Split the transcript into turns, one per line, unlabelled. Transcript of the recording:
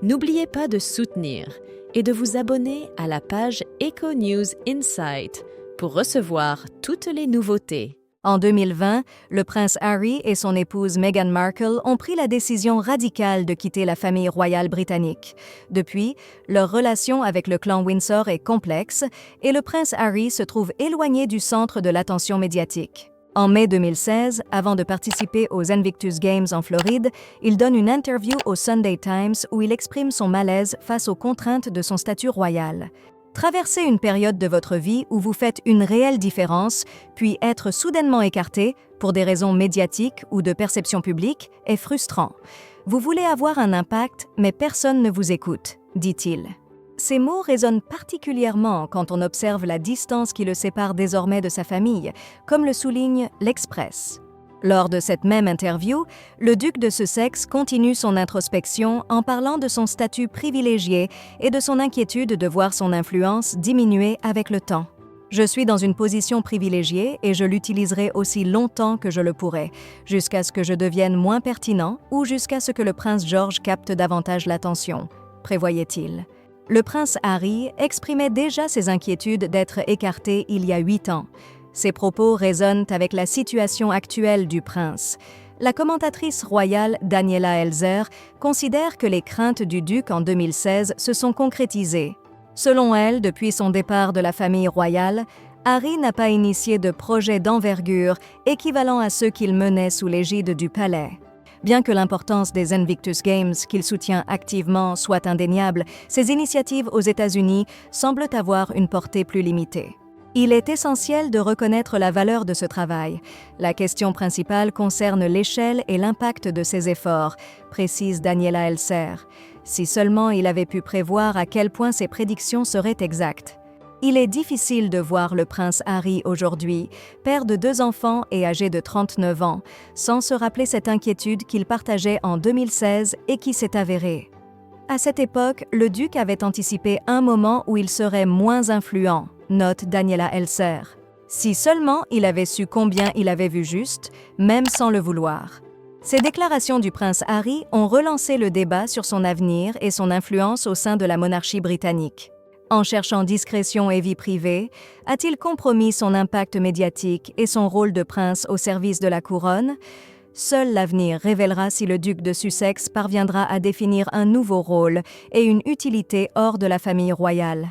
N'oubliez pas de soutenir et de vous abonner à la page Eco News Insight pour recevoir toutes les nouveautés.
En 2020, le prince Harry et son épouse Meghan Markle ont pris la décision radicale de quitter la famille royale britannique. Depuis, leur relation avec le clan Windsor est complexe et le prince Harry se trouve éloigné du centre de l'attention médiatique. En mai 2016, avant de participer aux Invictus Games en Floride, il donne une interview au Sunday Times où il exprime son malaise face aux contraintes de son statut royal. Traverser une période de votre vie où vous faites une réelle différence, puis être soudainement écarté, pour des raisons médiatiques ou de perception publique, est frustrant. Vous voulez avoir un impact, mais personne ne vous écoute, dit-il. Ces mots résonnent particulièrement quand on observe la distance qui le sépare désormais de sa famille, comme le souligne l'Express. Lors de cette même interview, le duc de Sussex continue son introspection en parlant de son statut privilégié et de son inquiétude de voir son influence diminuer avec le temps. « Je suis dans une position privilégiée et je l'utiliserai aussi longtemps que je le pourrai, jusqu'à ce que je devienne moins pertinent ou jusqu'à ce que le prince George capte davantage l'attention », prévoyait-il. Le prince Harry exprimait déjà ses inquiétudes d'être écarté il y a 8 ans. Ses propos résonnent avec la situation actuelle du prince. La commentatrice royale Daniela Elzer considère que les craintes du duc en 2016 se sont concrétisées. Selon elle, depuis son départ de la famille royale, Harry n'a pas initié de projet d'envergure équivalent à ceux qu'il menait sous l'égide du palais. Bien que l'importance des Invictus Games qu'il soutient activement soit indéniable, ses initiatives aux États-Unis semblent avoir une portée plus limitée. Il est essentiel de reconnaître la valeur de ce travail. La question principale concerne l'échelle et l'impact de ses efforts, précise Daniela Elser. Si seulement il avait pu prévoir à quel point ses prédictions seraient exactes. Il est difficile de voir le prince Harry aujourd'hui, père de 2 enfants et âgé de 39 ans, sans se rappeler cette inquiétude qu'il partageait en 2016 et qui s'est avérée. À cette époque, le duc avait anticipé un moment où il serait moins influent, note Daniela Elser. Si seulement il avait su combien il avait vu juste, même sans le vouloir. Ces déclarations du prince Harry ont relancé le débat sur son avenir et son influence au sein de la monarchie britannique. En cherchant discrétion et vie privée, a-t-il compromis son impact médiatique et son rôle de prince au service de la couronne ? Seul l'avenir révélera si le duc de Sussex parviendra à définir un nouveau rôle et une utilité hors de la famille royale.